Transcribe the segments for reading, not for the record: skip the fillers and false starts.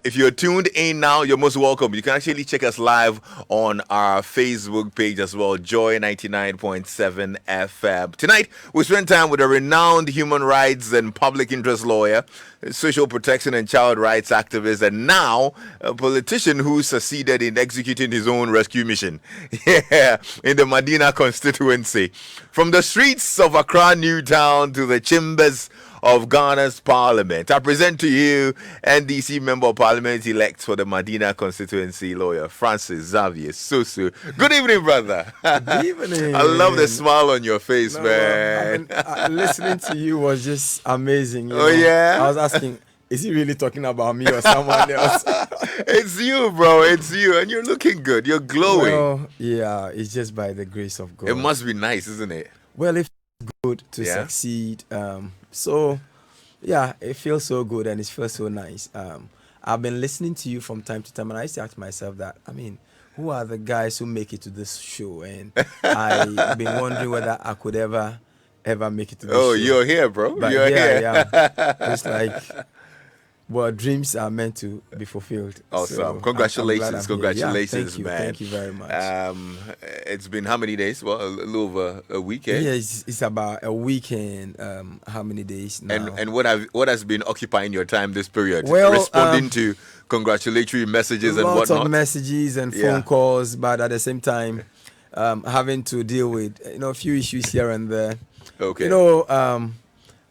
If you're tuned in now, you're most welcome. You can actually check us live on our Facebook page as well, Joy 99.7 FM. Tonight, we spend time with a renowned human rights and public interest lawyer, social protection and child rights activist, and now a politician who succeeded in executing his own rescue mission. Yeah, in the Madina Constituency. From the streets of Accra, Newtown to the chambers of Ghana's Parliament, I present to you NDC Member of Parliament-elect for the Madina Constituency, lawyer Francis-Xavier Sosu. Good evening, brother. Good evening. I love the smile on your face, man. Listening to you was just amazing. Oh, yeah? I was asking, is he really talking about me or someone else? It's you, bro. It's you. And you're looking good. You're glowing. Well, yeah, it's just by the grace of God. It must be nice, isn't it? Well, it feels good to succeed. So, yeah, it feels so good and it feels so nice. I've been listening to you from time to time, and I used to ask myself that, who are the guys who make it to this show? And I've been wondering whether I could ever make it to this show. Oh, you're here, bro. But you're here. Yeah. It's like, well, dreams are meant to be fulfilled. Awesome. So Congratulations. Congratulations, man. Thank you very much. It's been how many days? Well, a little over a weekend. Yeah, it's about a weekend. How many days now? And what has been occupying your time this period? Well, responding to congratulatory messages and whatnot. Lots of messages and phone calls, but at the same time, having to deal with a few issues here and there. Okay.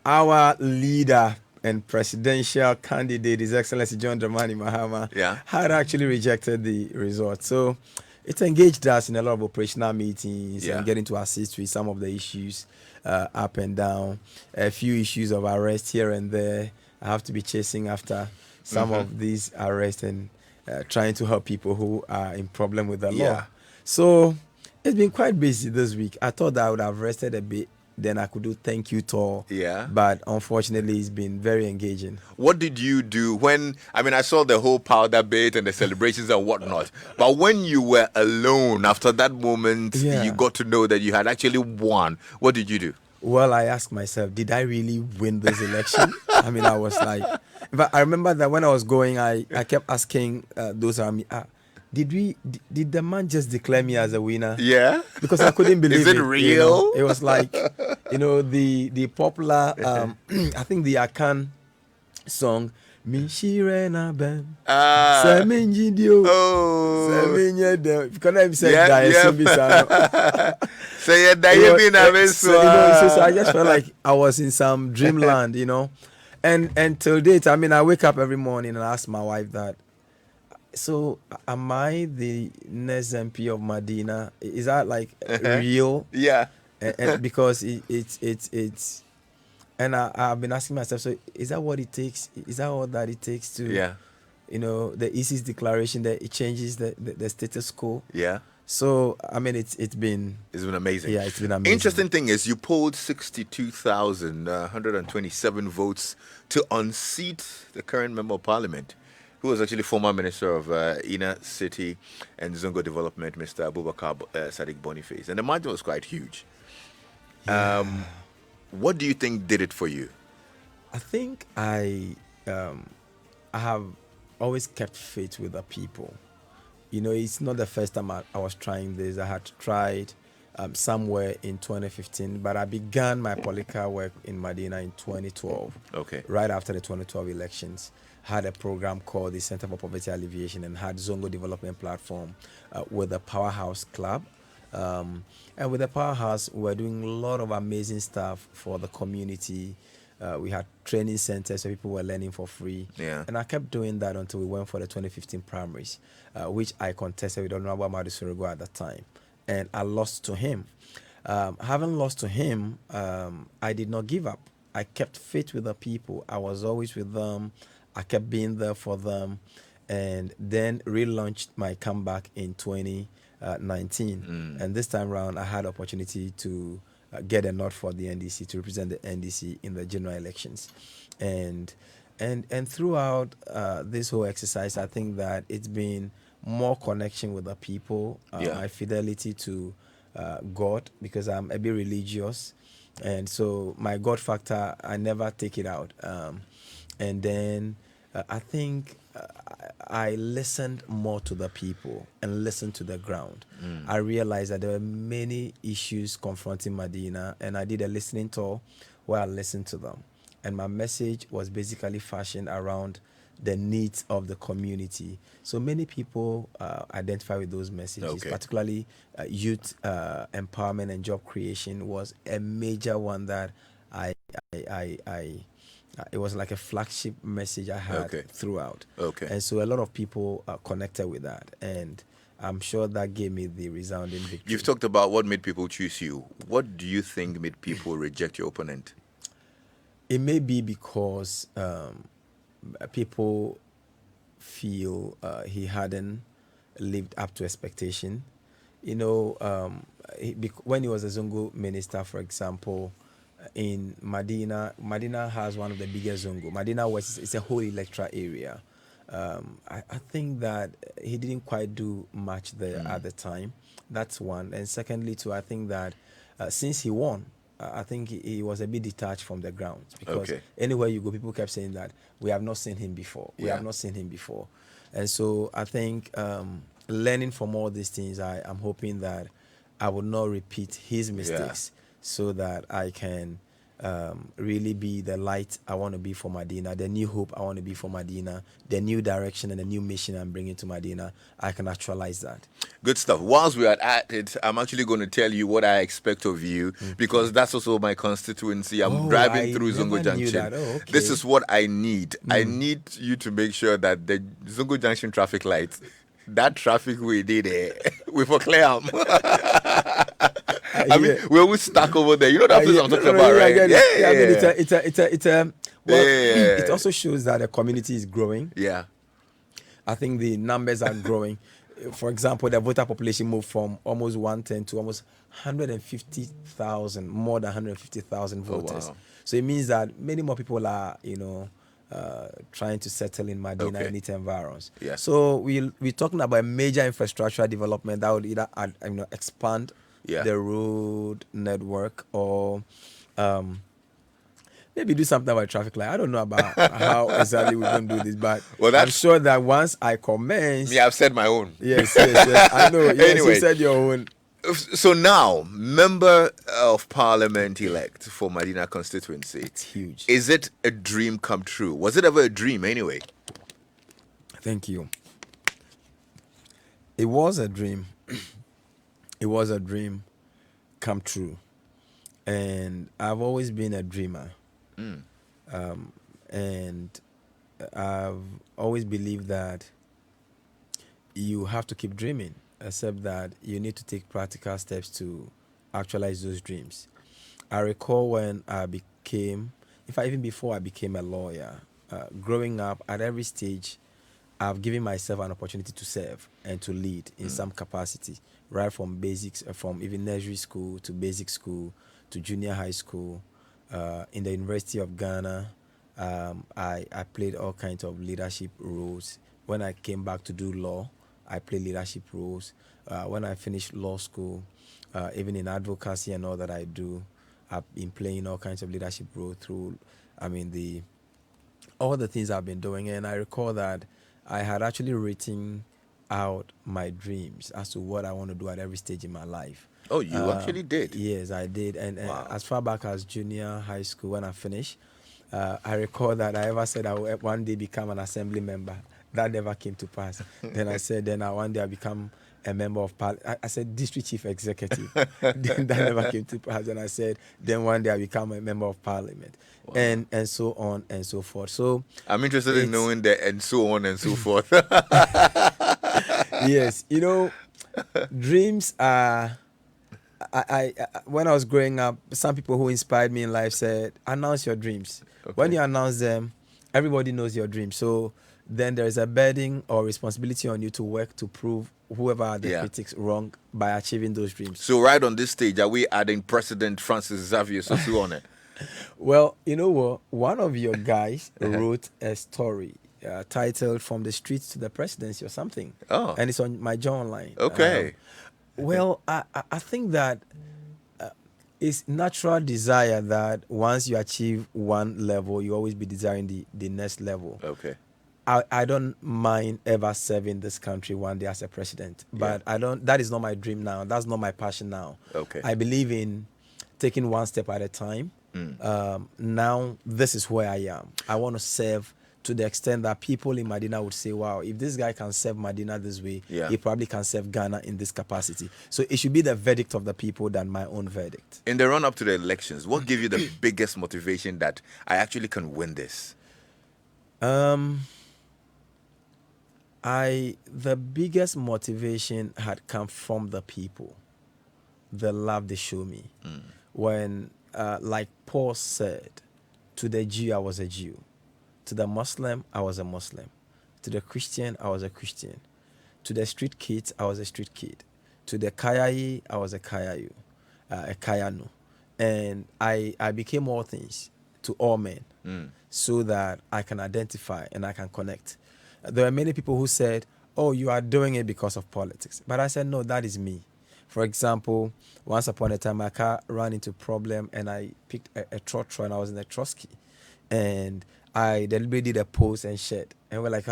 Our leader and presidential candidate, His Excellency John Dramani Mahama, had actually rejected the result. So it engaged us in a lot of operational meetings and getting to assist with some of the issues up and down. A few issues of arrest here and there. I have to be chasing after some of these arrests and trying to help people who are in problem with the law. So it's been quite busy this week. I thought that I would have rested a bit, then I could do thank you tour. Yeah. But unfortunately, it's been very engaging. What did you do when, I saw the whole powder bit and the celebrations and whatnot, but when you were alone after that moment, you got to know that you had actually won. What did you do? Well, I asked myself, did I really win this election? I was like, but I remember that when I was going, I kept asking those around me, did the man just declare me as a winner? Yeah. Because I couldn't believe it. Is it real? It was like, the popular, I think the Akan song, Mishirena Ben. Seminjidio. Oh. Seminyede. Because I said so I just felt like I was in some dreamland, And till date, I wake up every morning and ask my wife that, so am I the next MP of Madina? Is that like real? Yeah. And because it's and I've been asking myself, so is that what it takes? Is that all that it takes to the EC's declaration that it changes the status quo? Yeah. So it's been amazing. Yeah, it's been amazing. Interesting thing is you polled 62,127 votes to unseat the current member of parliament, who was actually former Minister of Inner City and Zongo Development, Mr. Abubakar Sadiq Boniface. And the margin was quite huge. Yeah. What do you think did it for you? I think I have always kept faith with the people. It's not the first time I was trying this. I had tried somewhere in 2015, but I began my political work in Madina in 2012. Okay. Right after the 2012 elections. Had a program called the Center for Poverty Alleviation and had Zongo Development Platform with the Powerhouse Club. And with the Powerhouse, we were doing a lot of amazing stuff for the community. We had training centers where people were learning for free. Yeah. And I kept doing that until we went for the 2015 primaries, which I contested with Honorable Amadu Surigo at the time. And I lost to him. Having lost to him, I did not give up. I kept faith with the people. I was always with them. I kept being there for them, and then relaunched my comeback in 2019. And this time around, I had opportunity to get a nod for the NDC, to represent the NDC in the general elections. And throughout this whole exercise, I think that it's been more connection with the people, my fidelity to God, because I'm a bit religious. And so my God factor, I never take it out. And then I think I listened more to the people and listened to the ground, I realized that there were many issues confronting Madina, and I did a listening tour where I listened to them. And my message was basically fashioned around the needs of the community. So many people identify with those messages, Okay. particularly youth empowerment and job creation was a major one that I it was like a flagship message I had Okay. throughout. Okay. And so a lot of people connected with that. And I'm sure that gave me the resounding victory. You've talked about what made people choose you. What do you think made people reject your opponent? It may be because people feel he hadn't lived up to expectation. You know, when he was a Zongo minister, for example, in Madina has one of the biggest Zongo. Madina West is a whole electoral area. I think that he didn't quite do much there at the time. That's one. And secondly, too, I think that since he won, I think he was a bit detached from the grounds because Okay. anywhere you go, people kept saying that we have not seen him before. We Yeah. have not seen him before. And so I think learning from all these things, I'm hoping that I will not repeat his mistakes so that I can really be the light I want to be for Madina, the new hope I want to be for Madina, the new direction and the new mission I'm bringing to Madina. I can actualize that. Good stuff. Whilst we are at it, I'm actually going to tell you what I expect of you because that's also my constituency. I'm Oh, driving I through never Zungo knew Junction. that. Oh, okay. This is what I need. I need you to make sure that the Zungo Junction traffic lights, that traffic we did, we for clear 'em. I mean, we're always stuck over there. You know that place I'm talking about, right? I Yeah. mean, it's a well, Yeah. it also shows that the community is growing. Yeah. I think the numbers are growing. For example, the voter population moved from almost 110 to almost 150,000, more than 150,000 voters. wow. So it means that many more people are, trying to settle in Madina Okay. and its environs. Yeah. So we're talking about a major infrastructure development that would either expand Yeah. the road network or maybe do something about traffic light. I don't know about how exactly we're going to do this, but Well, I'm sure that once I commence. Yeah, I've said my own. Yes. I know. Yes, Anyway. you said your own. So now, member of parliament elect for Madina Constituency. It's huge. Is it a dream come true? Was it ever a dream anyway? Thank you. It was a dream. It was a dream come true. And I've always been a dreamer. And I've always believed that you have to keep dreaming, except that you need to take practical steps to actualize those dreams. I recall when I became, in fact, even before I became a lawyer, growing up at every stage, I've given myself an opportunity to serve and to lead in some capacity, right from basics, from even nursery school to basic school to junior high school. In the University of Ghana, I played all kinds of leadership roles. When I came back to do law, I played leadership roles. When I finished law school, even in advocacy and all that I do, I've been playing all kinds of leadership roles through, all the things I've been doing. And I recall that I had actually written out my dreams as to what I want to do at every stage in my life. Oh, you actually did? Yes, I did. And Wow. as far back as junior high school, when I finished, I recall that I ever said I would one day become an assembly member. That never came to pass. Then I said, one day I become a member of parliament. I said district chief executive. Then that never came to pass. And I said, then one day I become a member of parliament. Wow. And so on and so forth. So I'm interested in knowing that and so on and so forth. yes, dreams are. I when I was growing up, some people who inspired me in life said, announce your dreams. Okay. When you announce them, everybody knows your dreams. So then there is a burden or responsibility on you to work to prove whoever are the critics wrong by achieving those dreams. So right on this stage, are we adding President Francis-Xavier Sosu on it? Well, you know what? One of your guys wrote a story titled "From the Streets to the Presidency" or something. Oh. And it's on my John online. Okay. Well, I think that it's natural desire that once you achieve one level, you always be desiring the next level. Okay. I don't mind ever serving this country one day as a president, but I don't. That is not my dream now. That's not my passion now. Okay. I believe in taking one step at a time. Now this is where I am. I want to serve to the extent that people in Madina would say, "Wow, if this guy can serve Madina this way, Yeah. he probably can serve Ghana in this capacity." So it should be the verdict of the people than my own verdict. In the run up to the elections, what gave you the biggest motivation that I actually can win this? The biggest motivation had come from the people, the love they show me. When, like Paul said, to the Jew, I was a Jew. To the Muslim, I was a Muslim. To the Christian, I was a Christian. To the street kids, I was a street kid. To the Kayayi, I was a Kayayu, a Kayanu. And I became all things to all men so that I can identify and I can connect. There are many people who said, "Oh, you are doing it because of politics." But I said, no, that is me. For example, once upon a time, my car ran into a problem and I picked a trotro and I was in a Trotsky. And I deliberately did a post and shared. And we're like,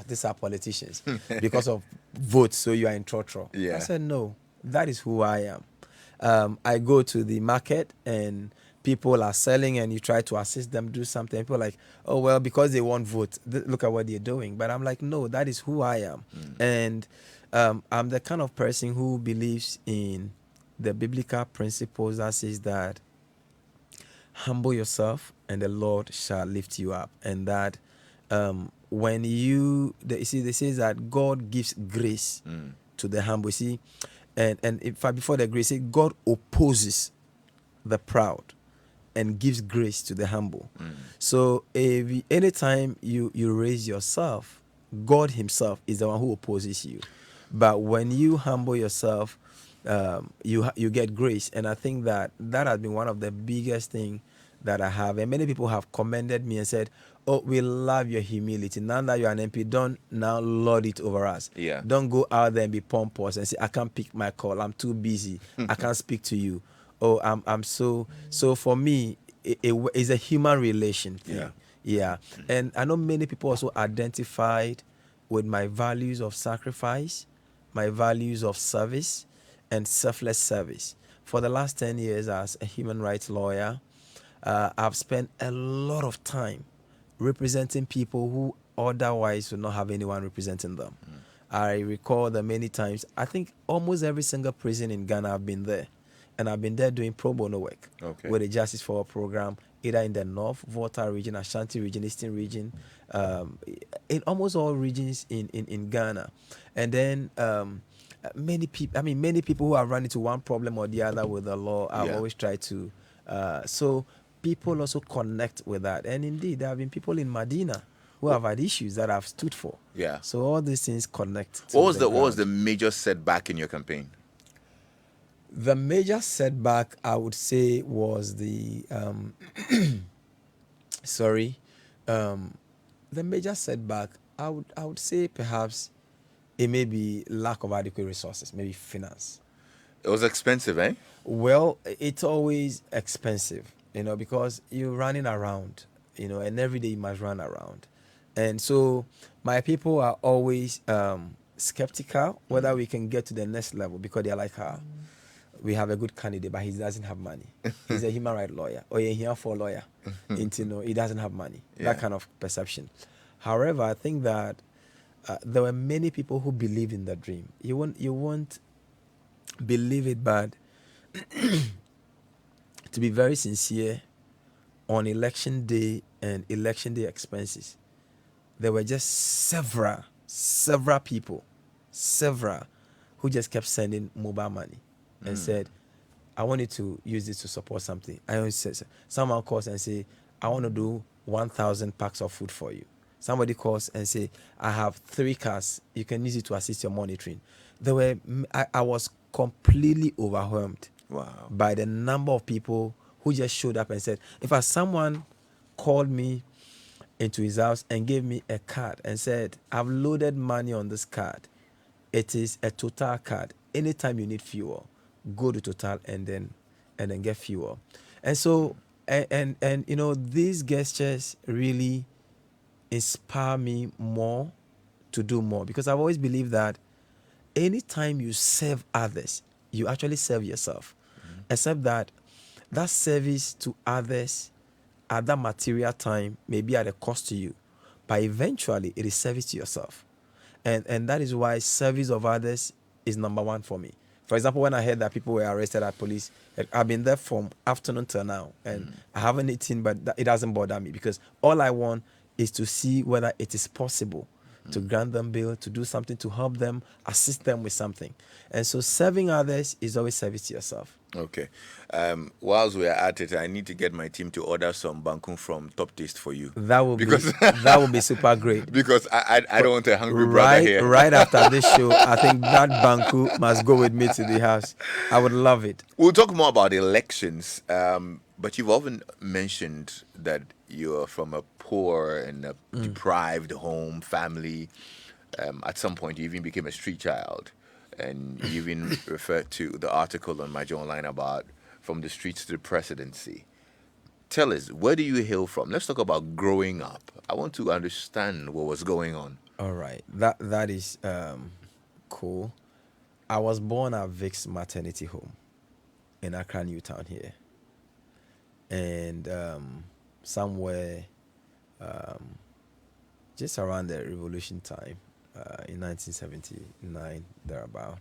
these are politicians because of votes, so you are in trotro. Yeah. I said, no, that is who I am. I go to the market and people are selling and you try to assist them do something. People are like, "Oh, well, because they want votes, look at what they're doing." But I'm like, no, that is who I am. And I'm the kind of person who believes in the biblical principles that says that humble yourself and the Lord shall lift you up. And that when they say that God gives grace to the humble. You see, and in fact, before the grace, God opposes the proud and gives grace to the humble. So anytime you raise yourself, God himself is the one who opposes you. But when you humble yourself, you get grace. And I think that has been one of the biggest thing that I have. And many people have commended me and said, "Oh, we love your humility. Now that you're an MP, don't now lord it over us. Yeah. Don't go out there and be pompous and say, 'I can't pick my call. I'm too busy. I can't speak to you.' Oh, I'm so for me, it's a human relation thing." Yeah. And I know many people also identified with my values of sacrifice, my values of service, and selfless service. For the last 10 years as a human rights lawyer, I've spent a lot of time representing people who otherwise would not have anyone representing them. I recall that many times, I think almost every single prison in Ghana I've been there. And I've been there doing pro bono work with the Justice for All program, either in the North, Volta region, Ashanti region, Eastern region, in almost all regions in Ghana. And then many people who have run into one problem or the other with the law, I've always tried to. So people also connect with that. And indeed, there have been people in Madina who have had issues that I've stood for. Yeah. So all these things connect. What was the major setback in your campaign? The major setback, I would say, was the the major setback. I would say perhaps it may be lack of adequate resources, maybe finance. It was expensive, eh? Well, it's always expensive, because you're running around, and every day you must run around, and so my people are always skeptical whether we can get to the next level because they're like, we have a good candidate, but he doesn't have money. He's a human rights lawyer, or you're here for a lawyer, and he doesn't have money. That kind of perception. However, I think that there were many people who believed in the dream. You won't believe it, but to be very sincere, on election day and election day expenses, there were just several people, who just kept sending mobile money and said, "I want you to use this to support something." I always say, someone calls and say, "I want to do 1,000 packs of food for you." Somebody calls and say, "I have 3 cars. You can use it to assist your monitoring." I was completely overwhelmed by the number of people who just showed up and said, in fact, someone called me into his house and gave me a card and said, "I've loaded money on this card. It is a Total card. Anytime you need fuel, go to Total and then get fuel." And so, and these gestures really inspire me more to do more, because I've always believed that anytime you serve others, you actually serve yourself. Except that that service to others at that material time may be at a cost to you, but eventually it is service to yourself. And that is why service of others is number one for me. For example, when I heard that people were arrested at police, I've been there from afternoon till now, and I haven't eaten, but it doesn't bother me, because all I want is to see whether it is possible to grant them bail, to do something to help them, assist them with something. And so serving others is always service to yourself. Okay. Whilst we are at it, I need to get my team to order some bankun from Top Taste for you. That will Because be that will be super great. because I don't want a hungry brother here. Right after this show, I think that Banku must go with me to the house. I would love it. We'll talk more about elections, but you've often mentioned that you're from a poor and a deprived home family. At some point, you even became a street child, and you even referred to the article on my online about from the streets to the presidency. Tell us, where do you hail from? Let's talk about growing up. I want to understand what was going on. All right, that is cool. I was born at Vic's maternity home in Accra, Newtown here, and somewhere just around the revolution time, in 1979 thereabout,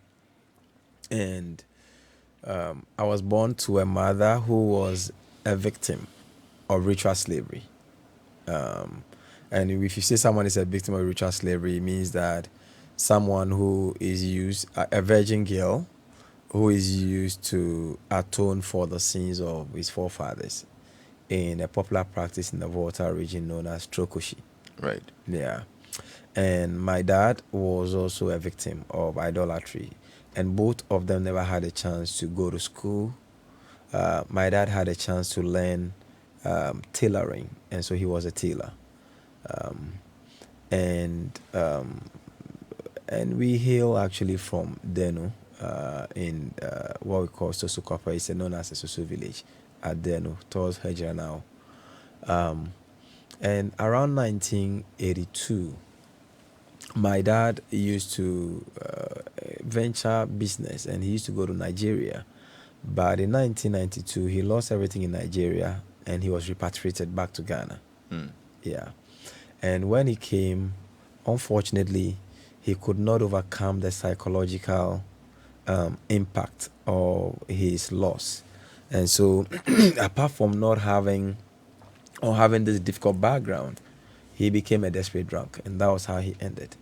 and I was born to a mother who was a victim of ritual slavery. And if you say someone is a victim of ritual slavery, it means that someone who is used, a virgin girl, who is used to atone for the sins of his forefathers in a popular practice in the Volta region known as Trokoshi. Right. Yeah. And my dad was also a victim of idolatry. And both of them never had a chance to go to school. My dad had a chance to learn tailoring, and so he was a tailor. And we hail actually from Deno in what we call Sosu Kopa. It's known as a Sosu village at Deno, towards Hejra now. And around 1982, my dad used to venture business, and he used to go to Nigeria. But in 1992, he lost everything in Nigeria, and he was repatriated back to Ghana. Yeah. And when he came, unfortunately, he could not overcome the psychological impact of his loss. And so, apart from not having or having this difficult background, he became a desperate drunk, and that was how he ended.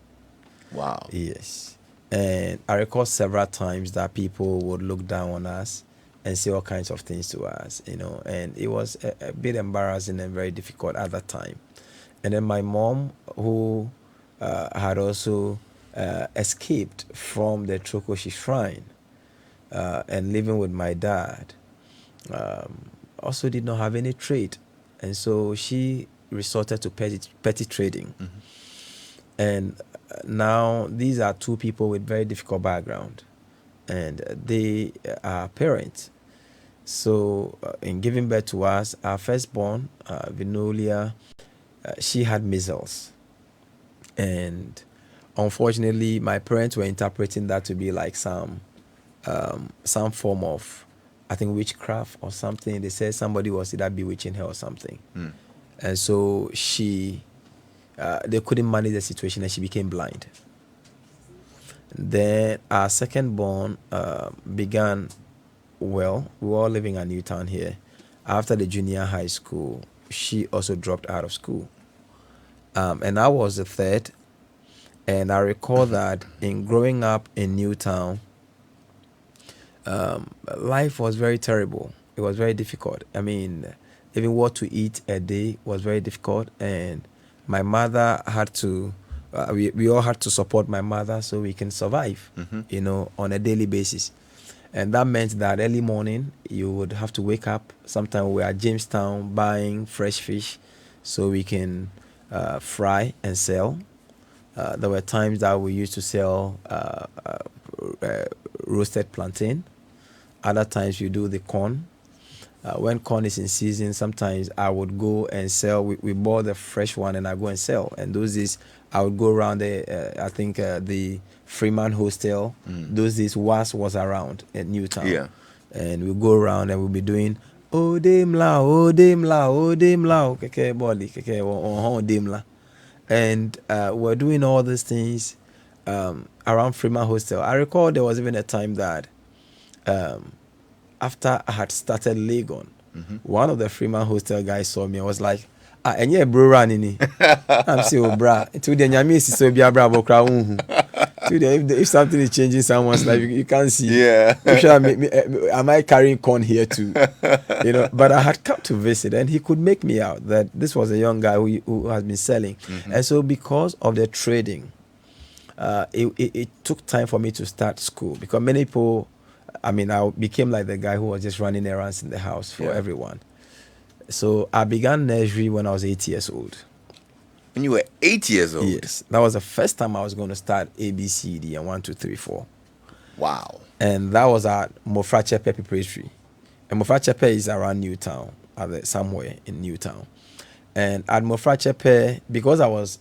Wow. Yes. And I recall several times that people would look down on us and say all kinds of things to us, and it was a bit embarrassing and very difficult at that time. And then my mom, who had also escaped from the Trokoshi shrine and living with my dad, also did not have any trade. And so she resorted to petty trading. And now these are two people with very difficult background, and they are parents. So in giving birth to us, our firstborn, Vinolia, she had measles. And unfortunately, my parents were interpreting that to be like some form of, I think, witchcraft or something. They said somebody was either bewitching her or something. And so they couldn't manage the situation, and she became blind. Then our second-born began well. We were all living at Newtown here. After the junior high school, she also dropped out of school. And I was the third. And I recall that in growing up in Newtown, life was very terrible. It was very difficult. I mean, even what to eat a day was very difficult. And my mother had to, we all had to support my mother so we can survive, on a daily basis. And that meant that early morning, you would have to wake up. Sometimes we were at Jamestown buying fresh fish so we can fry and sell. There were times that we used to sell roasted plantain. Other times you do the corn. When corn is in season, sometimes I would go and sell. We bought the fresh one and I go and sell. And those days, I would go around I think the Freeman Hostel. Those days, was around at Newtown. Yeah. And we go around and we'll be doing, oh, Demla, oh, Demla, oh, Demla, keke body, keke, oh, Demla. And we're doing all these things around Freeman Hostel. I recall there was even a time that um, after I had started Legon, one of the Freeman Hostel guys saw me. I was like, ah, and yeah, bro, running. I'm saying, oh, bra. To the Nyami so be a bra, bokra unhu. If something is changing someone's life, you can't see. Yeah. Am I carrying corn here too? But I had come to visit, and he could make me out that this was a young guy who has been selling. And so because of the trading, it took time for me to start school, because many people, I became like the guy who was just running errands in the house for everyone. So I began nursery when I was 8 years old. When you were 8 years old? Yes. That was the first time I was going to start ABCD and 1, 2, 3, 4. Wow. And that was at Mofrachepe Preparatory. And Mofrachepe is around Newtown, somewhere in Newtown. And at Mofrachepe, because I was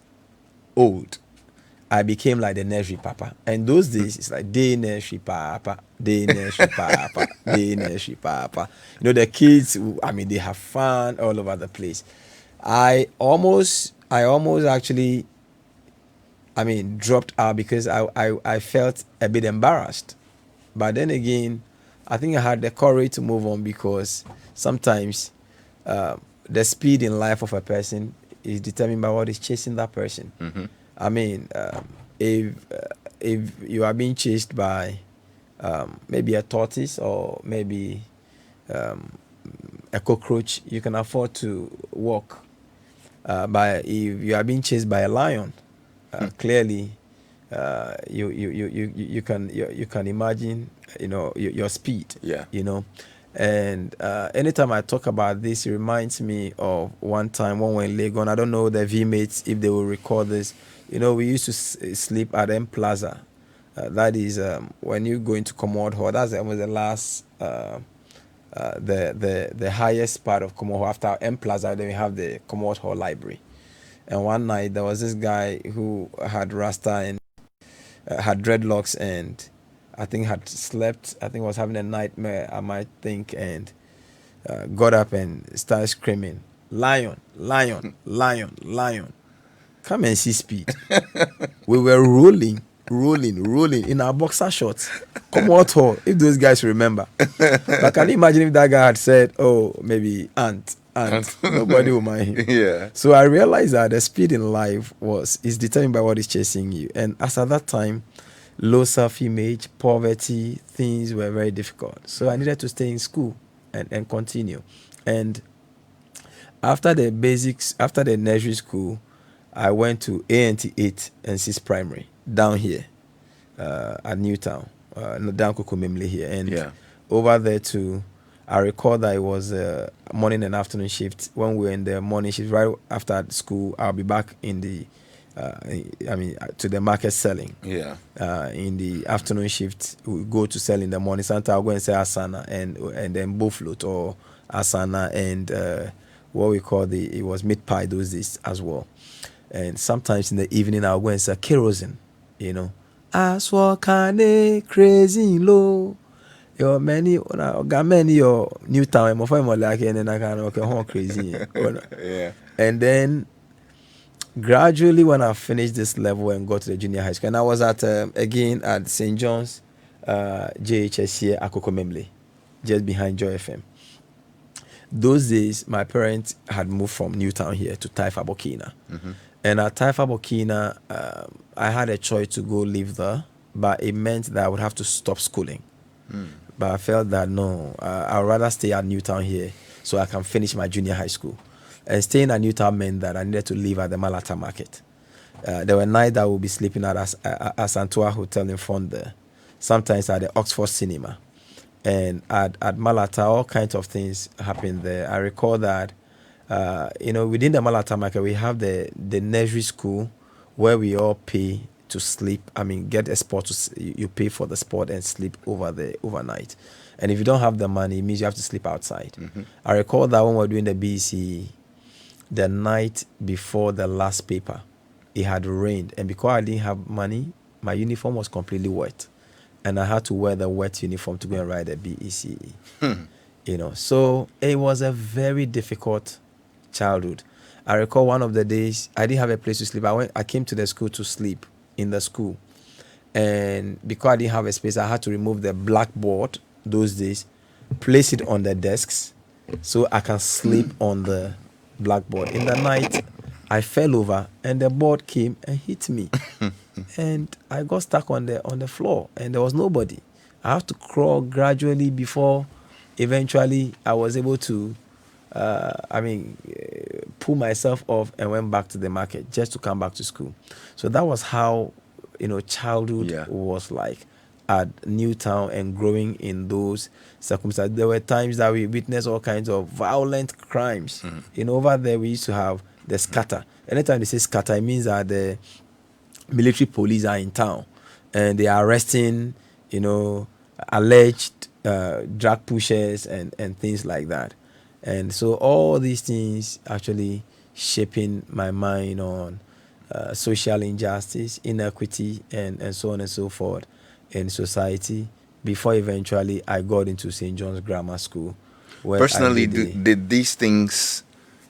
old, I became like the nursery papa. And those days, it's like day nursery papa, day nursery papa, day nursery papa. The kids, they have fun all over the place. I almost actually, dropped out because I felt a bit embarrassed. But then again, I think I had the courage to move on, because sometimes the speed in life of a person is determined by what is chasing that person. If you are being chased by maybe a tortoise or maybe a cockroach, you can afford to walk. But if you are being chased by a lion, clearly you can imagine your speed. Yeah. And anytime I talk about this, it reminds me of one time when we were in Legon. I don't know the V-mates if they will recall this. We used to sleep at M Plaza. That is when you go into Commode Hall. That's the last, the highest part of Commode Hall. After M Plaza, then we have the Commode Hall Library. And one night there was this guy who had rasta and had dreadlocks, and I think had slept. I think was having a nightmare, I might think, and got up and started screaming, "Lion, lion, lion, lion! Come and see speed." We were rolling in our boxer shorts. Come out hall, if those guys remember. But can you imagine if that guy had said, "Oh, maybe ant"? Nobody will mind him. Yeah. So I realized that the speed in life is determined by what is chasing you. And as at that time, low self-image, poverty, things were very difficult. So I needed to stay in school and continue. And after the basics, after the nursery school, I went to A&T 8 and 6 primary down here at Newtown, down Kokomemle here. And over there too, I recall that it was a morning and afternoon shift. When we were in the morning shift, right after school, I'll be back in the to the market selling. Yeah. In the afternoon shift, we go to sell in the morning. Sometimes I'll go and sell asana and then buffalo or asana and what we call it was meat pie those days as well. And sometimes in the evening I'll go and sell kerosene. Aswakane crazy low. Your many got many your Newtown and my like and then I can okay crazy. Yeah. And then gradually, when I finished this level and got to the junior high school, and I was at again at St. John's JHS here, Akokomemle, just behind Joy FM. Those days, my parents had moved from Newtown here to Taifa Burkina. And at Taifa Burkina, I had a choice to go live there, but it meant that I would have to stop schooling. But I felt that no, I'd rather stay at Newtown here so I can finish my junior high school. And staying at Newtown meant that I needed to live at the Malata market. There were nights that I would be sleeping at Asantua Hotel in front there, sometimes at the Oxford Cinema. And at Malata, all kinds of things happened there. I recall that, within the Malata market, we have the nursery school where we all pay to sleep. I mean, get a spot you pay for the spot and sleep overnight. And if you don't have the money, it means you have to sleep outside. I recall that when we were doing the BC, the night before the last paper, it had rained, and because I didn't have money, my uniform was completely wet, and I had to wear the wet uniform to go and write the BECE. So it was a very difficult childhood. I recall one of the days I didn't have a place to sleep. I came to the school to sleep in the school, and because I didn't have a space, I had to remove the blackboard those days, place it on the desks so I can sleep on the blackboard. In the night, I fell over and the board came and hit me, and I got stuck on the floor, and there was nobody. I have to crawl gradually before eventually I was able to pull myself off and went back to the market just to come back to school. So that was how childhood was like at Newtown and growing in those circumstances. There were times that we witnessed all kinds of violent crimes. Over there we used to have the scatter. Anytime they say scatter, it means that the military police are in town and they are arresting, alleged drug pushers and things like that. And so all these things actually shaping my mind on social injustice, inequity, and so on and so forth in society before eventually I got into St. John's Grammar School. Where Personally, did these things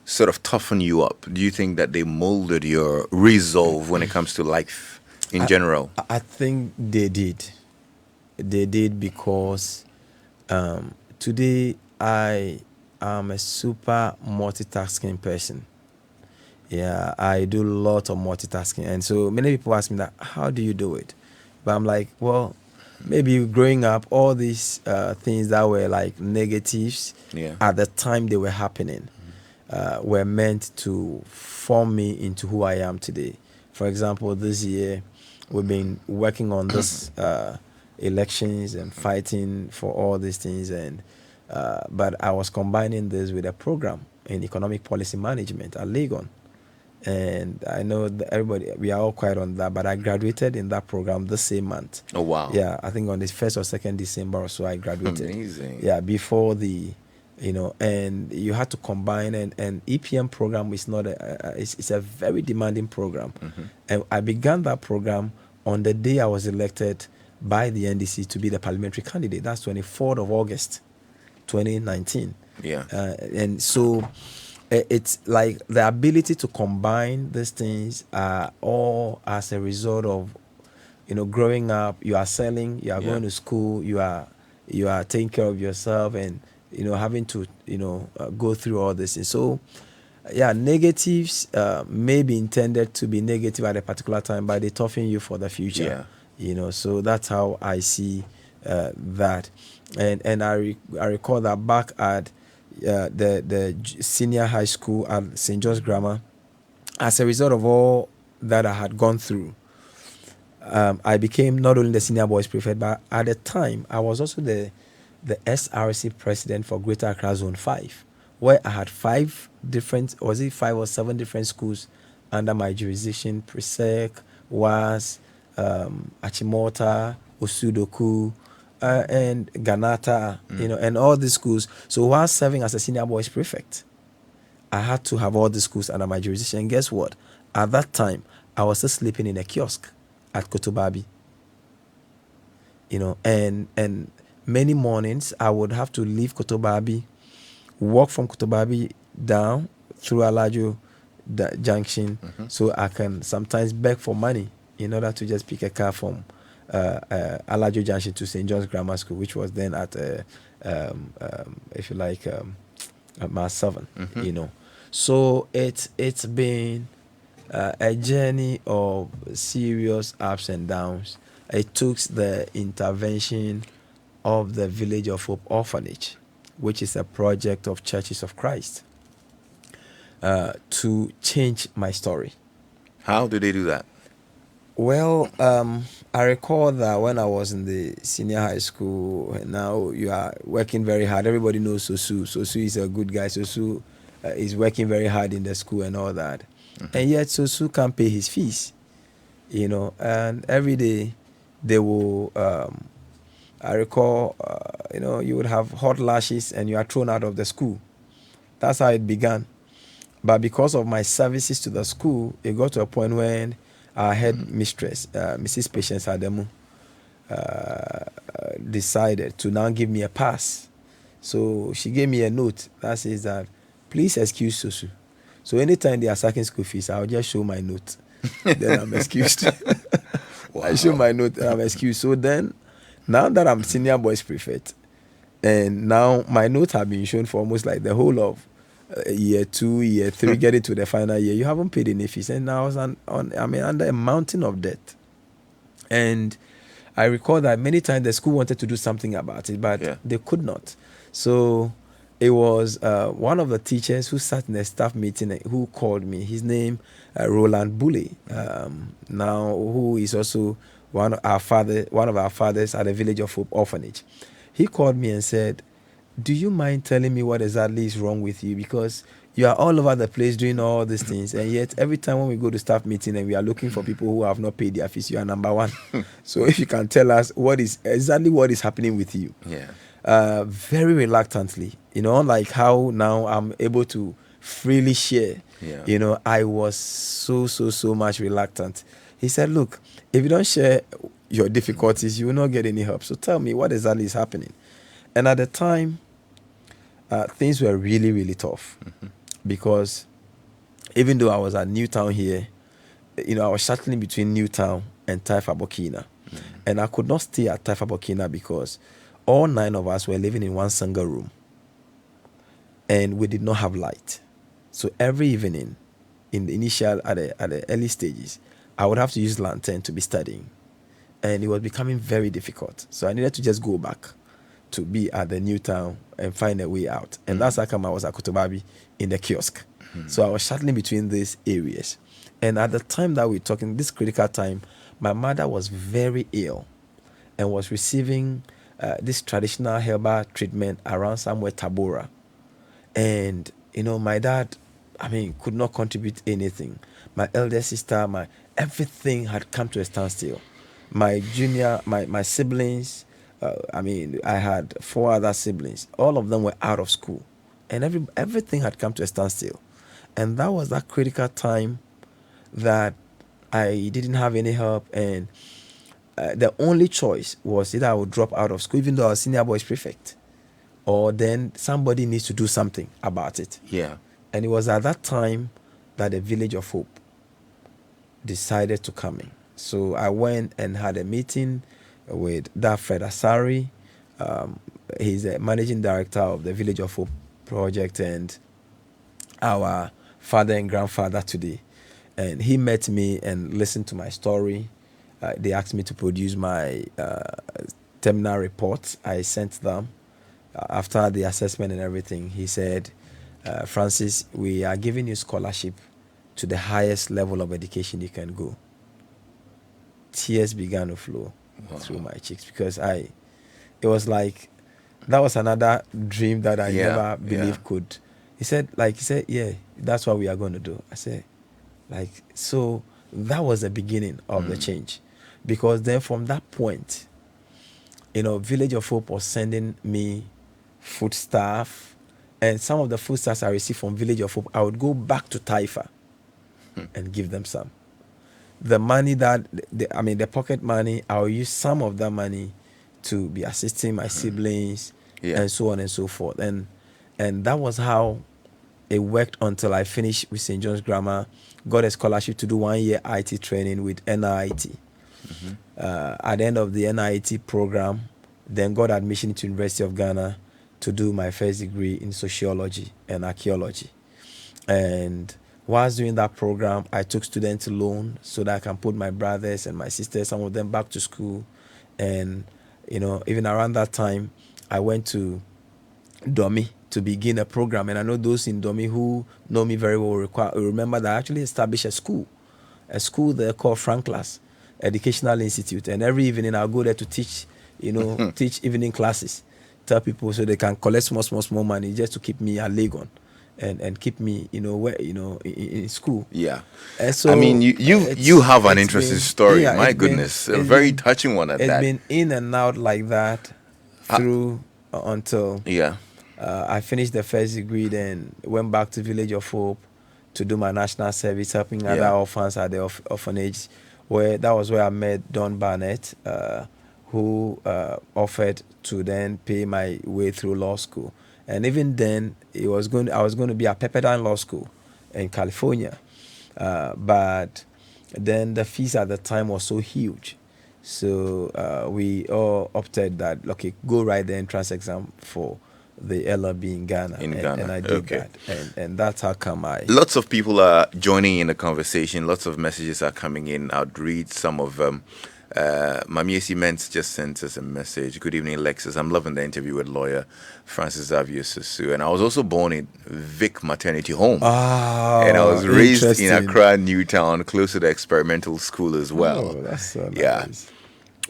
sort of toughen you up? Do you think that they molded your resolve when it comes to life in general? I think they did. They did because today I am a super multitasking person. Yeah, I do a lot of multitasking. And so many people ask me that, how do you do it? But I'm like, well, maybe growing up, all these things that were like negatives at the time they were happening were meant to form me into who I am today. For example, this year, we've been working on this elections and fighting for all these things. But I was combining this with a program in economic policy management at Legon. And I know that everybody, we are all quite on that, but I graduated in that program the same month. Oh, wow. Yeah, I think on the 1st or 2nd December or so I graduated. Amazing. Yeah, before and you had to combine, and EPM program is not it's a very demanding program. And I began that program on the day I was elected by the NDC to be the parliamentary candidate. That's 24th of August, 2019. Yeah. And so it's like the ability to combine these things all as a result of growing up. You are selling, you are going to school, you are taking care of yourself, and having to go through all this. And so negatives may be intended to be negative at a particular time, but they toughen you for the future. So that's how I see that. And I recall that back at the senior high school at St. John's Grammar, as a result of all that I had gone through, I became not only the senior boys prefect, but at the time I was also the SRC president for Greater Accra Zone 5, where I had 5 or 7 different schools under my jurisdiction: Presec, Was, Achimota, Osudoku, and Ganata, and all these schools. So while serving as a senior boys prefect, I had to have all the schools under my jurisdiction. And guess what? At that time, I was still sleeping in a kiosk at Kotobabi. And many mornings I would have to leave Kotobabi, walk from Kotobabi down through Alajo Junction, so I can sometimes beg for money in order to just pick a car from Alajo Junction to St. John's Grammar School, which was then at if you like Mass 7. So it's been a journey of serious ups and downs. It took the intervention of the Village of Hope Orphanage, which is a project of Churches of Christ, to change my story. How did they do that? Well, I recall that when I was in the senior high school, now you are working very hard. Everybody knows Sosu. Sosu is a good guy. Sosu is working very hard in the school and all that. And yet Sosu can't pay his fees. and every day they will, I recall, you would have hot lashes and you are thrown out of the school. That's how it began. But because of my services to the school, it got to a point when our head mistress, Mrs. Patience Ademu, decided to now give me a pass. So she gave me a note that says that, please excuse Sosu. So anytime they are sucking school fees, I'll just show my note. Then I'm excused. Wow. I show my note and I'm excused. So then, now that I'm senior boys prefect, and now my notes have been shown for almost like the whole of year 2, year 3, getting to the final year, you haven't paid any fees. And now I was under a mountain of debt. And I recall that many times the school wanted to do something about it, but they could not. So it was one of the teachers who sat in the staff meeting who called me. His name, Roland Boulay, now who is also one of our fathers at the Village of Hope Orphanage. He called me and said, do you mind telling me what exactly is wrong with you? Because you are all over the place doing all these things, and yet every time when we go to staff meeting and we are looking for people who have not paid their fees, you are number one. So if you can tell us what is happening with you. Very reluctantly, like how now I'm able to freely share. I was so much reluctant. He said, look, if you don't share your difficulties, you will not get any help. So tell me what exactly is happening. And at the time, things were really, really tough, because even though I was at Newtown here, I was shuttling between Newtown and Taifa Burkina. And I could not stay at Taifa Burkina because all 9 of us were living in one single room. And we did not have light. So every evening, at the early stages, I would have to use lantern to be studying. And it was becoming very difficult. So I needed to just go back to be at the Newtown and find a way out. And that's how come I was at Kotobabi in the kiosk. So I was shuttling between these areas. And at the time that we're talking, this critical time, my mother was very ill and was receiving this traditional herbal treatment around somewhere Tabora. And, my dad, could not contribute anything. My elder sister, everything had come to a standstill. My siblings, I had 4 other siblings. All of them were out of school. And everything had come to a standstill. And that was that critical time that I didn't have any help. And the only choice was either I would drop out of school, even though I was senior boys prefect, or then somebody needs to do something about it. And it was at that time that the Village of Hope decided to come in. So I went and had a meeting with Fred Asari. He's a managing director of the Village of Hope project and our father and grandfather today. And he met me and listened to my story. They asked me to produce my terminal report. I sent them. After the assessment and everything, he said, Francis, we are giving you scholarship to the highest level of education you can go. Tears began to flow through my cheeks, because it was like, that was another dream that I never believed could. He said, yeah, that's what we are going to do. I said, so that was the beginning of the change. Because then from that point, Village of Hope was sending me foodstuff, and some of the foodstuffs I received from Village of Hope, I would go back to Taifa and give them some. The money the pocket money, I'll use some of that money to be assisting my siblings and so on and so forth. And that was how it worked until I finished with St. John's Grammar, got a scholarship to do 1 year IT training with NIT. At the end of the NIT program, then got admission to University of Ghana to do my first degree in sociology and archaeology. And whilst doing that program, I took student loan so that I can put my brothers and my sisters, some of them, back to school. And, even around that time, I went to Domi to begin a program. And I know those in Domi who know me very well remember that I actually established a school there called Franklas Educational Institute. And every evening I'll go there to teach, teach evening classes, tell people so they can collect small money just to keep me at Legon. and keep me, in school. Yeah. And so I mean, you have an it's interesting been, story. yeah, My it's been, goodness, a it's very been, touching one at it's that. been in and out like that Ah, through until yeah. I finished the first degree, then went back to Village of Hope to do my national service, helping other Yeah. orphans at the orphanage. Where that was where I met Don Barnett, who offered to then pay my way through law school. And even then, I was going to be at Pepperdine Law School in California, but then the fees at the time was so huge. So we all opted that, okay, go write the entrance exam for the LLB in Ghana. In And Ghana. I did Okay. that. And that's how come Lots of people are joining in the conversation. Lots of messages are coming in. I'll read some of them. Mamiesi Ments just sent us a message. Good evening, Lexis. I'm loving the interview with lawyer Francis-Xavier Sosu. And I was also born in Vic Maternity Home. And I was raised in Accra, Newtown, close to the experimental school as well. Oh, that's so Yeah. nice.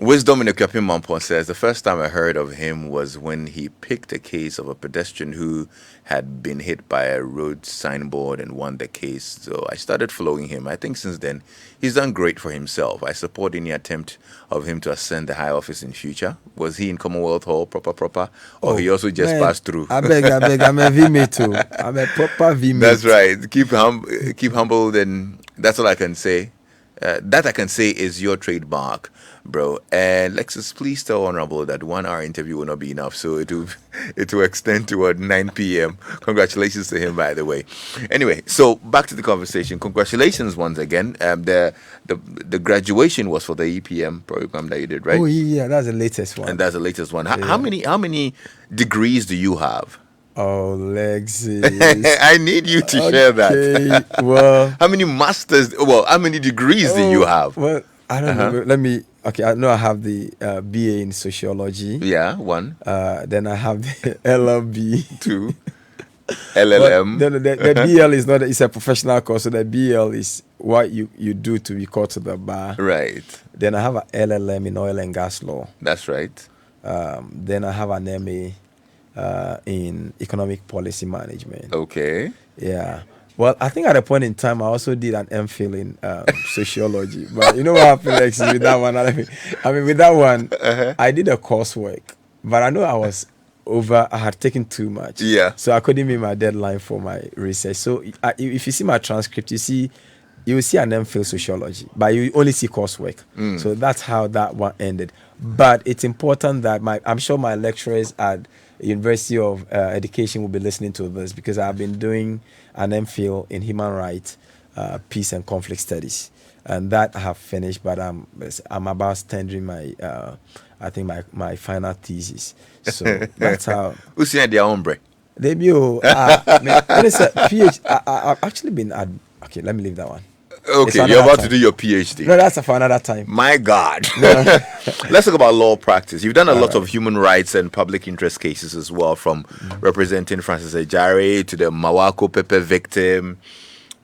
Wisdom in the Kapin Mampon says the first time I heard of him was when he picked a case of a pedestrian who had been hit by a road signboard and won the case. So I started following him. I think since then he's done great for himself. I support any attempt of him to ascend the high office in future. Was he in Commonwealth Hall proper, or he also just Man, passed through? I beg, I'm a VMate too. I'm a proper VMate. That's right. Keep humble, and that's all I can say. That I can say is your trademark, bro. And Lexis, please tell Honorable that 1 hour interview will not be enough, so it will extend to 9 p.m. Congratulations to him, by the way. Anyway, so back to the conversation. Congratulations once again. The graduation was for the EPM program that you did, right? Oh yeah, that's the latest one. And that's the latest one. Yeah. How many degrees do you have? Oh, Lexis. I need you to share that. Okay, well, How many masters? Well, how many degrees do you have? Well, I don't know. Let me. Okay, I know I have the BA in sociology. Yeah, 1, Then I have the LLB. 2, LLM. Well, the BL is not. It's a professional course. So the BL is what you do to be called to the bar. Right. Then I have an LLM in oil and gas law. That's right. Then I have an MA in economic policy management. Okay. Yeah. Well, I think at a point in time, I also did an MPhil in sociology. But you know what happened, Lexi, with that one? I mean, with that one, I did a coursework. But I know I had taken too much. Yeah. So I couldn't meet my deadline for my research. So if you see my transcript, you will see an MPhil sociology, but you only see coursework. So that's how that one ended. But it's important that I'm sure my lecturers at University of Education will be listening to this, because I've been doing an MPhil in human rights, peace and conflict studies, and that I have finished. But I'm about tendering my I think my final thesis. So that's how. Who's in their hombre? Debut. What is a PhD? I've actually been at. Okay, let me leave that one. Okay, you're about to do your PhD. No, that's for another time. My God. Let's talk about law practice. You've done a lot of human rights and public interest cases as well, from representing Francis-Xavier to the Mawako Pepe victim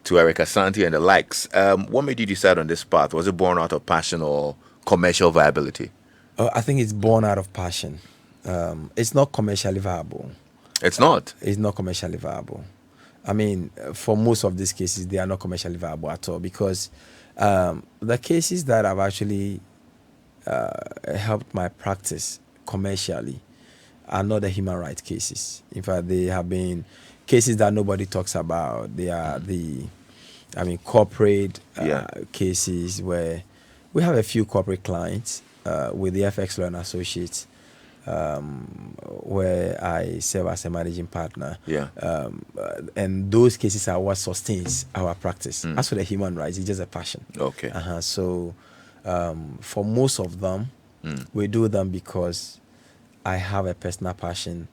to Erica Santi and the likes. What made you decide on this path? Was it born out of passion or commercial viability? I think it's born out of passion. It's not commercially viable. It's not? It's not commercially viable. I mean, for most of these cases, they are not commercially viable at all, because the cases that have actually helped my practice commercially are not the human rights cases. In fact, they have been cases that nobody talks about. They are corporate cases where we have a few corporate clients with the FX Law and Associates, where I serve as a managing partner. Yeah. And those cases are what sustains our practice. As for the human rights, it's just a passion. Okay. So for most of them, we do them because I have a personal passion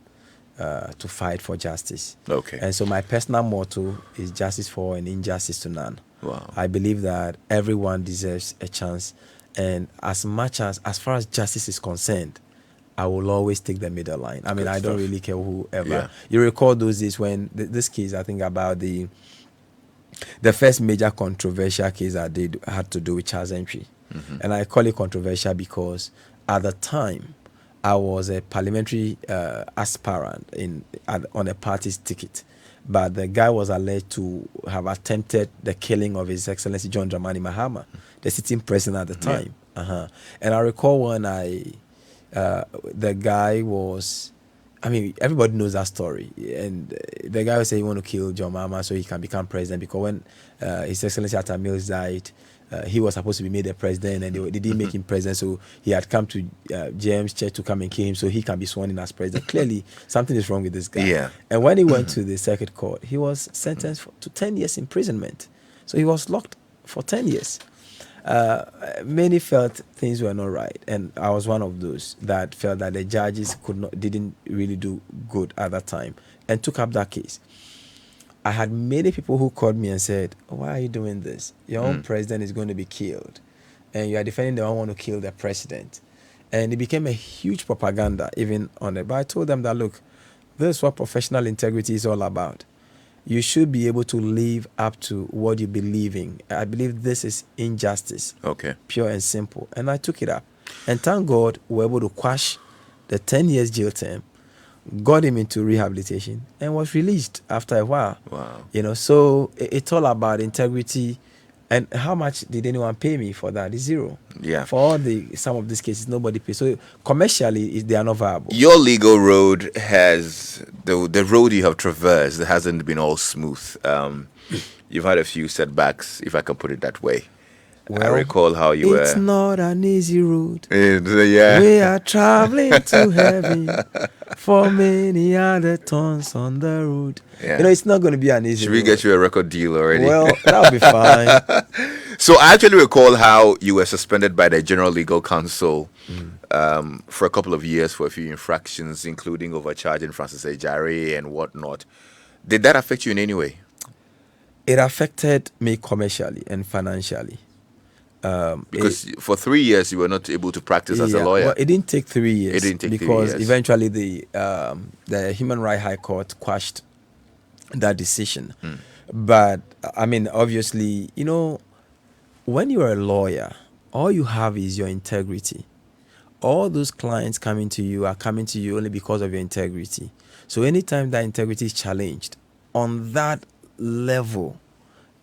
to fight for justice. Okay. And so my personal motto is justice for and injustice to none. Wow. I believe that everyone deserves a chance. And as far as justice is concerned, I will always take the middle line. I mean, I don't really care whoever. Yeah. You recall those days when this case, I think about the first major controversial case I did had to do with Charles Entry. And I call it controversial because at the time, I was a parliamentary aspirant on a party's ticket. but the guy was alleged to have attempted the killing of His Excellency John Dramani Mahama, the sitting president at the time. And I recall when the guy was, I mean, everybody knows that story. And the guy was saying he want to kill John Mahama so he can become president, because when His Excellency Atta Mills died, he was supposed to be made the president, and they didn't make him president, so he had come to James Church to come and kill him so he can be sworn in as president. Clearly, something is wrong with this guy. Yeah. And when he went to the circuit court, he was sentenced to 10 years imprisonment. So he was locked for 10 years. Many felt things were not right, and I was one of those that felt that the judges didn't really do good at that time, and took up that case. I had many people who called me and said, "Why are you doing this? Your own president is going to be killed, and you are defending the one who want to kill the president." And it became a huge propaganda even on it. But I told them that, look, this is what professional integrity is all about. You should be able to live up to what you believe in. I believe this is injustice. Okay. Pure and simple. And I took it up. And thank God we were able to quash the 10 years jail term, got him into rehabilitation, and was released after a while. Wow. You know, so it's all about integrity. And how much did anyone pay me for that? It's zero. Yeah. For all some of these cases, nobody pays. So commercially, they are not viable. Your legal road has the road you have traversed hasn't been all smooth. You've had a few setbacks, if I can put it that way. Well, I recall how you were. It's not an easy road. Yeah. We are traveling to heaven for many other tons on the road. Yeah. You know, it's not going to be an easy Should road. we get you a record deal already? Well, that'll be fine. So I actually recall how you were suspended by the General Legal Counsel for a couple of years for a few infractions, including overcharging Francis-Xavier and whatnot. Did that affect you in any way? It affected me commercially and financially. Because for 3 years you were not able to practice as a lawyer. Well, it didn't take 3 years. It didn't take 3 because years. Eventually the Human Rights High Court quashed that decision. But I mean, obviously, you know, when you are a lawyer, all you have is your integrity. All those clients coming to you are coming to you only because of your integrity. So anytime that integrity is challenged on that level,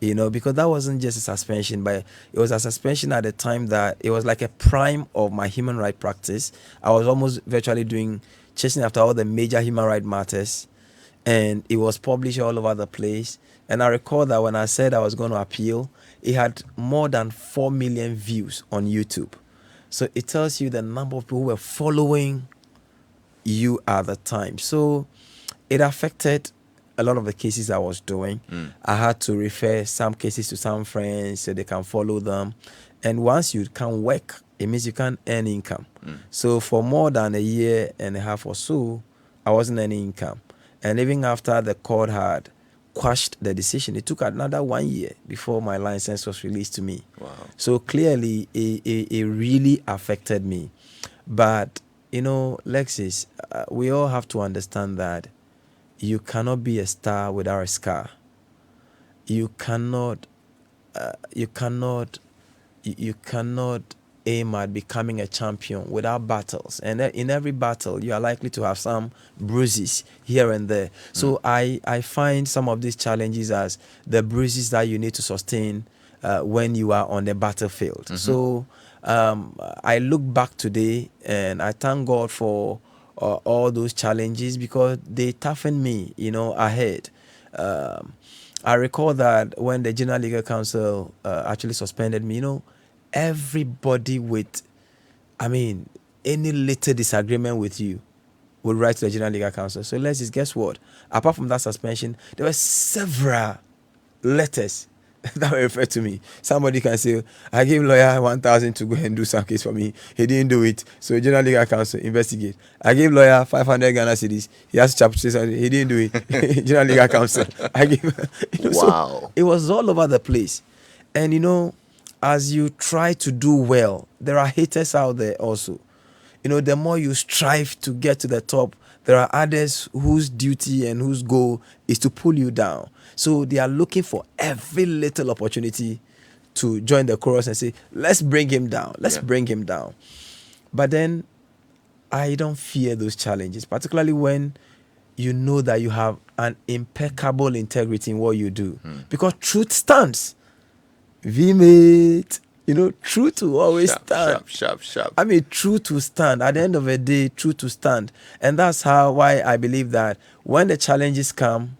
you know, because that wasn't just a suspension, but it was a suspension at the time that it was like a prime of my human rights practice. I was almost virtually chasing after all the major human rights matters, and it was published all over the place. And I recall that when I said I was going to appeal, it had more than 4 million views on YouTube. So it tells you the number of people who were following you at the time. So it affected a lot of the cases I was doing. I had to refer some cases to some friends so they can follow them. And once you can work, it means you can earn income. So for more than a year and a half or so, I wasn't earning income. And even after the court had quashed the decision, it took another 1 year before my license was released to me. Wow. So clearly, it really affected me. But, you know, Lexis, we all have to understand that you cannot be a star without a scar. You cannot aim at becoming a champion without battles. And in every battle, you are likely to have some bruises here and there. So I find some of these challenges as the bruises that you need to sustain when you are on the battlefield. So I look back today and I thank God for all those challenges because they toughened me, you know, ahead. I recall that when the General Legal Counsel actually suspended me, you know, everybody with, I mean, any little disagreement with you would write to the General Legal Counsel. So let's just guess what? Apart from that suspension, there were several letters that were referred to me. Somebody can say, I gave lawyer 1,000 to go and do some case for me. He didn't do it. So General Legal Counsel, investigate. I gave lawyer 500 Ghana cedis. He has to say something. He didn't do it. General Legal Counsel. I gave, you know, Wow. So it was all over the place. And, you know, as you try to do well, there are haters out there also. You know, the more you strive to get to the top, there are others whose duty and whose goal is to pull you down. So they are looking for every little opportunity to join the chorus and say, let's bring him down. Let's bring him down. But then I don't fear those challenges, particularly when you know that you have an impeccable integrity in what you do, because truth stands. V-mate, truth will always stand. Sharp. I mean, truth will stand. At the end of the day, truth will stand. And that's why I believe that when the challenges come,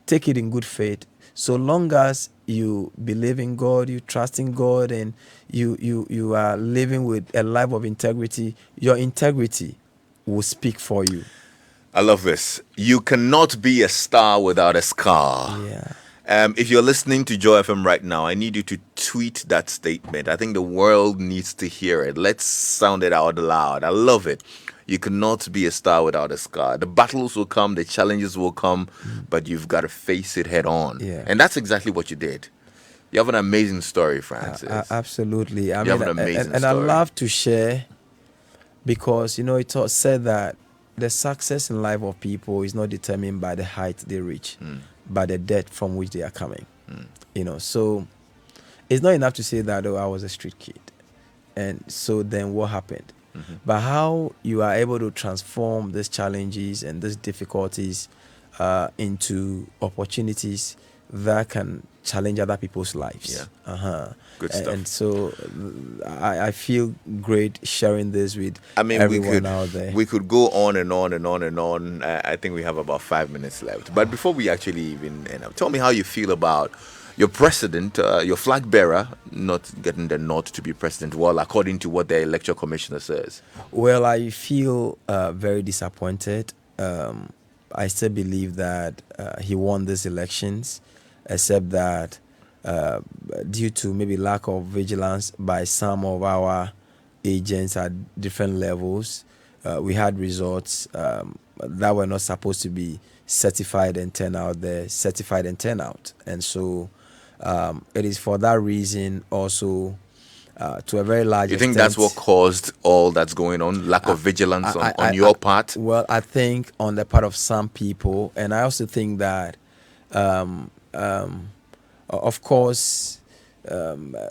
take it in good faith. So long as you believe in God, you trust in God, and you are living with a life of integrity, your integrity will speak for you. I love this. You cannot be a star without a scar. Yeah. If you're listening to Joy FM right now, I need you to tweet that statement. I think the world needs to hear it. Let's sound it out loud. I love it. You cannot be a star without a scar. The battles will come, the challenges will come, but you've got to face it head on. Yeah. And that's exactly what you did. You have an amazing story, Francis. Absolutely. You have an amazing story. And I love to share, because, it's all said that the success in life of people is not determined by the height they reach, by the depth from which they are coming. So it's not enough to say that, I was a street kid, and so then what happened? But how you are able to transform these challenges and these difficulties into opportunities that can challenge other people's lives. Good stuff. And so I feel great sharing this with everyone out there. We could go on and on and on and on. I think we have about 5 minutes left. But before we actually even end up, tell me how you feel about your president, your flag bearer, not getting the nod to be president, well, according to what the electoral commissioner says. Well, I feel very disappointed. I still believe that he won these elections, except that due to maybe lack of vigilance by some of our agents at different levels, we had results that were not supposed to be certified and turn out there, certified and turn out. And so it is for that reason also, to a very large extent. You think that's what caused all that's going on? Lack of vigilance on your part? Well, I think on the part of some people, and I also think that of course,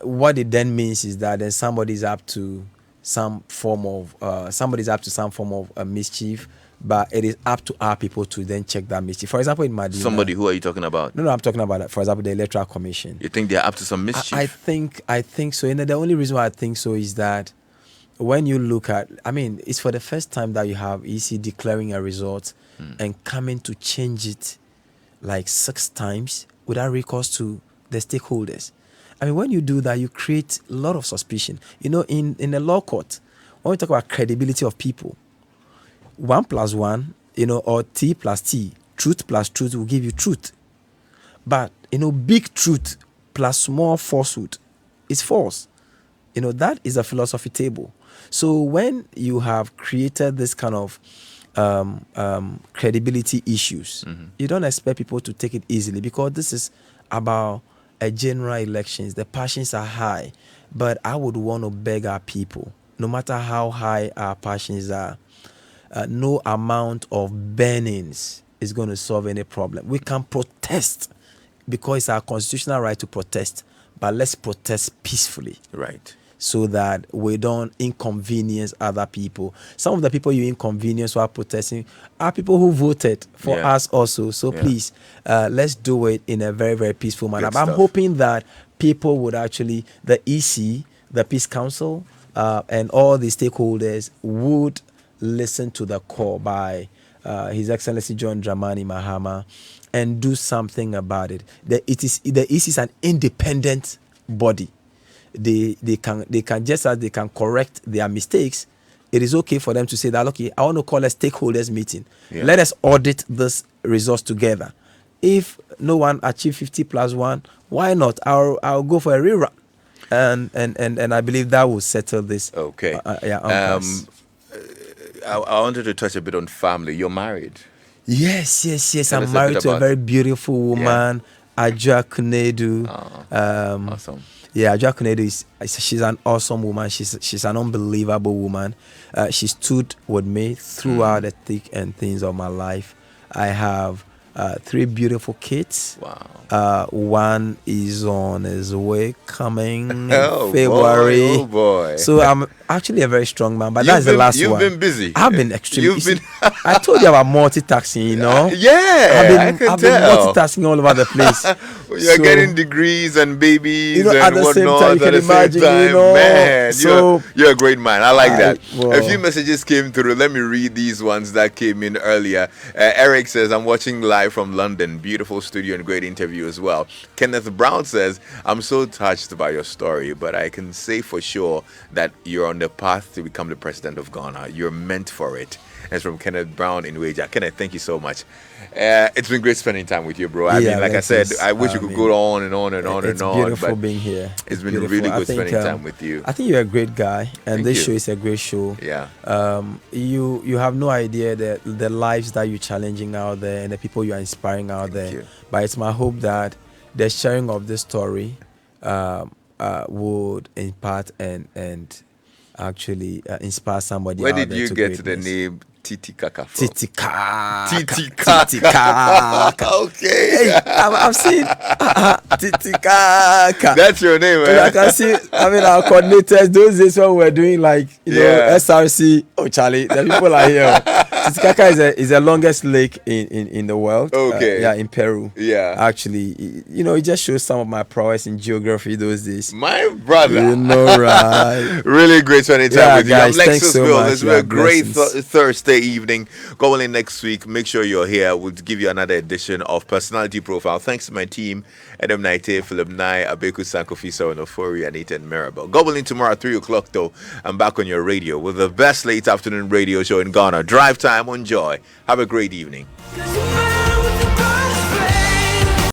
what it then means is that then somebody's up to some form of mischief, but it is up to our people to then check that mischief. For example, in Madina. Somebody, who are you talking about? No, I'm talking about, for example, the Electoral Commission. You think they're up to some mischief? I think so. And the only reason why I think so is that when you look at, it's for the first time that you have EC declaring a result and coming to change it like 6 times without recourse to the stakeholders. When you do that, you create a lot of suspicion. In the law court, when we talk about credibility of people, 1 + 1, or T + T, truth plus truth will give you truth. But, big truth plus small falsehood is false. That is a philosophy table. So when you have created this kind of credibility issues, you don't expect people to take it easily, because this is about a general elections. The passions are high, but I would want to beg our people, no matter how high our passions are, no amount of burnings is going to solve any problem. We can protest because it's our constitutional right to protest, but let's protest peacefully. Right. So that we don't inconvenience other people. Some of the people you inconvenience while protesting are people who voted for us also. So please, let's do it in a very, very peaceful manner. But I'm hoping that people would actually, the EC, the Peace Council, and all the stakeholders would listen to the call by His Excellency John Dramani Mahama and do something about it. The EC is an independent body. They can just as they can correct their mistakes, it is okay for them to say that, okay, I want to call a stakeholders meeting. Let us audit this results together. If no one achieves 50 + 1, why not? I'll go for a rerun, and I believe that will settle this. Okay. I wanted to touch a bit on family. You're married. Yes. I'm married to a very beautiful woman, Ajua Kunedu. Awesome. Yeah, Ajua Kunedu she's an awesome woman. She's an unbelievable woman. She stood with me throughout the thick and thins of my life. I have 3 beautiful kids. Wow. One is on his way coming in Oh February. boy, oh boy. So I'm actually a very strong man, but that's the last You've one. been busy. I've been extremely. You've been. I told you about multitasking, you know. Yeah, I've been I can tell. multitasking all over the place. You're So, getting degrees and babies you know, and at the same whatnot time, you can at the same imagine, you time. know. Man, So, you're a great man. I like that. well, A few messages came through. Let me read these ones that came in earlier. Eric says, I'm watching live from London. Beautiful studio and great interview as well. Kenneth Brown says, I'm so touched by your story, but I can say for sure that you're on the path to become the president of Ghana. You're meant for it. And it's from Kenneth Brown in Wager. Kenneth, thank you so much. It's been great spending time with you, bro. I mean, like I said, I wish we could go on and on and on and on. It's beautiful being here. It's been beautiful. really good spending time with you. I think you're a great guy, and this show is a great show. Yeah. You have no idea the lives that you're challenging out there and the people you are inspiring out there. But it's my hope that the sharing of this story would impart and actually inspire somebody. Where out did there you to get greatness. the name Titikaka from? Titikaka. Okay. Hey, I've seen Titikaka. That's your name, man. I can see. I mean, our coordinators those days when we were doing like SRC. Oh, Charlie, the people are here. Titicaca is the longest lake in the world. Okay. In Peru. Yeah. Actually, it just shows some of my prowess in geography those days. My brother. You know, right? Really great spending time with guys, you. I'm Lexis so Bill. much. It's been a great Blessings. Thursday evening. Going in next week. Make sure you're here. We'll give you another edition of Personality Profile. Thanks to my team, Adam Naite, Philip Nye, Abeku Sankofisa, Onofori, and Ethan Mirabel. Going in tomorrow at 3 o'clock, though. I'm back on your radio with the best late afternoon radio show in Ghana. Drive time on Joy. Have a great evening.